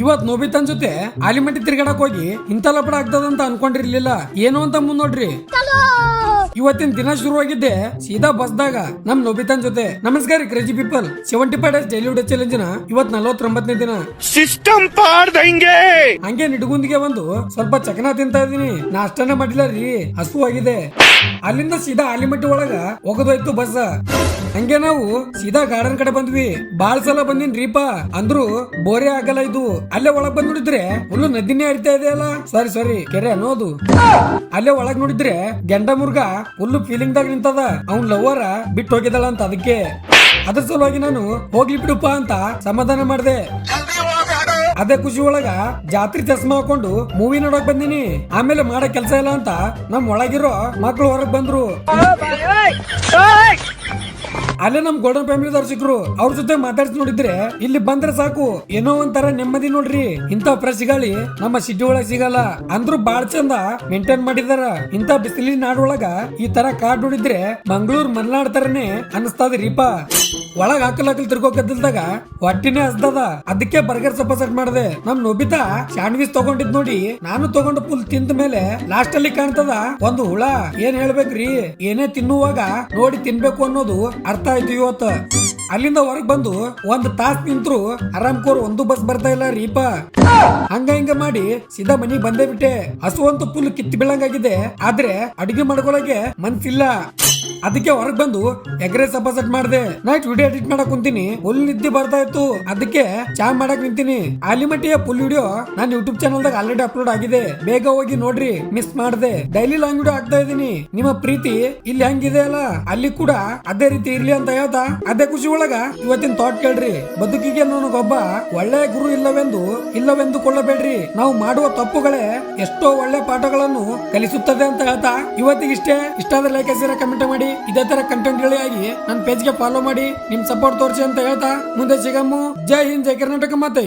ಇವತ್ ನೋಬಿತನ್ ಜೊತೆ ಆಲಿಮಟ್ಟಿ ತಿರ್ಗಾಡಕ್ ಹೋಗಿ ಇಂತ ಲಪಡ ಆಗ್ತದಂತ ಅನ್ಕೊಂಡಿರ್ಲಿಲ್ಲ. ಏನು ಅಂತ ಮುಂದ್ ನೋಡ್ರಿ. ಇವತ್ತಿನ ದಿನ ಶುರುವಾಗಿದ್ದೆ ಸೀದಾ ಬಸ್ದಾಗ ನಮ್ ನೋಬಿತನ್ ಜೊತೆ. ನಮಸ್ಕಾರ crazy people, 75 days daily video challenge ನ ಇವತ್ 49ನೇ ದಿನ. ಸಿಸ್ಟಮ್ ಪಾಡ್ದಂಗೆ ಹಂಗೆ ನಿಡುಗುಂದಿಗೆ ಬಂದು ಸ್ವಲ್ಪ ಚಕನ ತಿಂತಾ ಇದೀನಿ. ನಾಷ್ಟನೇ ಮಾಡಿಲ್ಲ ರೀ, ಹಸುವಾಗಿದೆ. ಅಲ್ಲಿಂದ ಸೀದಾ ಆಲಿಮಟ್ಟಿ ಒಳಗ ಹೋಗೋದೋಯ್ತು ಬಸ್. ಹಂಗೆ ನಾವು ಸೀದಾ ಗಾರ್ಡನ್ ಕಡೆ ಬಂದ್ವಿ. ಬಾಳ್ ಸಲ ಬಂದಿನ್ರಿಪ, ಅಂದ್ರು ಬೋರೆ ಆಗಲ್ಲ ಇದು. ಅಲ್ಲೇ ಒಳಗ್ ಬಂದ್ ನೋಡಿದ್ರೆ ಫುಲ್ಲು ನದಿನೇ ಹರಿತಾ ಇದೆ ಅಲ್ಲ, ಸಾರಿ ಕೆರೆ ಅನ್ನೋದು. ಅಲ್ಲೇ ಒಳಗ್ ನೋಡಿದ್ರೆ ಗೆಂಡ ಮುರ್ಗ ಫುಲ್ಲು ಫೀಲಿಂಗ್ ದಾಗ ನಿಂತದ. ಅವ್ನ್ ಲವರ ಬಿಟ್ಟು ಹೋಗಿದಳ ಅಂತ, ಅದಕ್ಕೆ ಅದ್ರ ಸಲುವಾಗಿ ನಾನು ಹೋಗ್ಲಿ ಬಿಡುಪ್ಪ ಅಂತ ಸಮಾಧಾನ ಮಾಡ್ದೆ. ಅದೇ ಖುಷಿ ಒಳಗ ಜಾತ್ರೆ ಚಸ್ಮಾ ಹಾಕೊಂಡು ಮೂವಿ ನೋಡಕ್ ಬಂದಿನಿ. ಆಮೇಲೆ ಮಾಡೋ ಕೆಲ್ಸ ಇಲ್ಲ ಅಂತ ನಮ್ ಒಳಗಿರೋ ಮಕ್ಳು ಹೊರಗ್ ಬಂದ್ರು. ಅಲ್ಲೇ ನಮ್ ಗೋಲ್ಡನ್ ಫ್ಯಾಮಿಲಿದವ್ರು ಸಿಕ್ರು. ಅವ್ರ ಜೊತೆ ಮಾತಾಡ್ಸಿ ನೋಡಿದ್ರೆ ಇಲ್ಲಿ ಬಂದ್ರೆ ಸಾಕು ಏನೋ ಒಂಥರ ನೆಮ್ಮದಿ ನೋಡ್ರಿ. ಇಂತ ಫ್ರೆಶ್ ಗಾಳಿ ನಮ್ಮ ಸಿಟಿ ಒಳಗ್ ಸಿಗಲ್ಲ. ಅಂದ್ರೂ ಬಾಳ್ ಚಂದ ಮೇಂಟೈನ್ ಮಾಡಿದಾರ. ಇಂತ ಬಿಸಿಲಿನ ನಾಡೊಳಗ ಈ ತರ ಕಾಡ್ ನೋಡಿದ್ರೆ ಮಂಗಳೂರ್ ಮಲ್ನಾಡ್ ತರನೇ ಅನಿಸ್ತದ್ರಿಪ. ಒಳಗ್ ಹಾಕಲ್ ತಿರ್ಗೋಕದ್ದಾಗ ಹೊಟ್ಟಿನೇ ಹಸ್ದದ. ಅದಕ್ಕೆ ಬರ್ಗರ್ ಸ್ವಲ್ಪ ಸೆಟ್ ಮಾಡಿದೆ. ನಮ್ ನೋಬಿತಾ ಸ್ಯಾಂಡ್ವಿಚ್ ತಗೊಂಡಿದ್ ನೋಡಿ ನಾನು ತಗೊಂಡು ಫುಲ್ ತಿಂದ ಮೇಲೆ ಲಾಸ್ಟ್ ಅಲ್ಲಿ ಕಾಣ್ತದ ಒಂದು ಹುಳ. ಏನ್ ಹೇಳ್ಬೇಕ್ರಿ, ಏನೇ ತಿನ್ನುವಾಗ ನೋಡಿ ತಿನ್ಬೇಕು ಅನ್ನೋದು ಅರ್ಥ ಆಯ್ತು ಇವತ್ತು. ಅಲ್ಲಿಂದ ಹೊರಗ್ ಬಂದು ಒಂದ್ ತಾಸ್ ನಿಂತ್ರು ಆರಾಮ್ಕೋರ್ ಒಂದು ಬಸ್ ಬರ್ತಾ ಇಲ್ಲ ರೀಪ. ಹಂಗ ಹಿಂಗ ಮಾಡಿ ಸೀದಾ ಮನಿಗ್ ಬಂದೇ ಬಿಟ್ಟೆ. ಹಸು ಅಂತೂ ಫುಲ್ ಕಿತ್ತಿ ಬೀಳಂಗಾಗಿದೆ, ಆದ್ರೆ ಅಡಿಗೆ ಮಾಡ್ಕೊಳಕ್ಕೆ ಮನ್ಸಿಲ್ಲ. ಅದಕ್ಕೆ ಹೊರಗ್ ಬಂದು ಎಗ್ರೆ ಸಪ ಸೆಟ್ ಮಾಡ್ದೆ. ನೈಟ್ ವಿಡಿಯೋ ಎಡಿಟ್ ಮಾಡಕ್ ಕುಂತೀನಿ, ಫುಲ್ ನಿದ್ದೆ ಬರ್ತಾ ಇತ್ತು. ಅದಕ್ಕೆ ಚಾ ಮಾಡಕ್ ನಿಂತೀನಿ. ಆಲಿಮಟ್ಟಿಯ ಫುಲ್ ವಿಡಿಯೋ ನಾನು ಯೂಟ್ಯೂಬ್ ಚಾನಲ್ ದಾಗ ಆಲ್ರೆಡಿ ಅಪ್ಲೋಡ್ ಆಗಿದೆ, ಬೇಗ ಹೋಗಿ ನೋಡ್ರಿ, ಮಿಸ್ ಮಾಡ್ದೆ. ಡೈಲಿ ಲಾಂಗ್ ವಿಡಿಯೋ ಆಗ್ತಾ ಇದೀನಿ. ನಿಮ್ಮ ಪ್ರೀತಿ ಇಲ್ಲಿ ಹೆಂಗಿದೆ ಅಲ್ಲ, ಅಲ್ಲಿ ಕೂಡ ಅದೇ ರೀತಿ ಇರ್ಲಿ ಅಂತ ಹೇಳ್ತಾ ಅದೇ ಖುಷಿ ಒಳಗ ಇವತ್ತಿನ ಥಾಟ್ ಕೇಳ್ರಿ. ಬದುಕಿಗೆ ನನಗೊಬ್ಬ ಒಳ್ಳೆ ಗುರು ಇಲ್ಲವೆಂದು ಕೊಳ್ಳಬೇಡ್ರಿ. ನಾವು ಮಾಡುವ ತಪ್ಪುಗಳೇ ಎಷ್ಟೋ ಒಳ್ಳೆ ಪಾಠಗಳನ್ನು ಕಲಿಸುತ್ತದೆ ಅಂತ ಹೇಳ್ತಾ ಇವತ್ತಿಗಿಷ್ಟೇ. ಇಷ್ಟ ಆದ್ರೆ ಲೈಕ್ ಹಸಿರ ಕಮೆಂಟ್ ಮಾಡಿ. ಇದೇ ತರ ಕಂಟೆಂಟ್ ಆಗಿ ನನ್ನ ಪೇಜ್ಗೆ ಫಾಲೋ ಮಾಡಿ, ನಿಮ್ ಸಪೋರ್ಟ್ ತೋರಿಸಿ ಅಂತ ಹೇಳ್ತಾ ಮುಂದೆ ಸಿಗಮ್ಮು. ಜೈ ಹಿಂದ್, ಜೈ ಕರ್ನಾಟಕ ಮಾತೆ.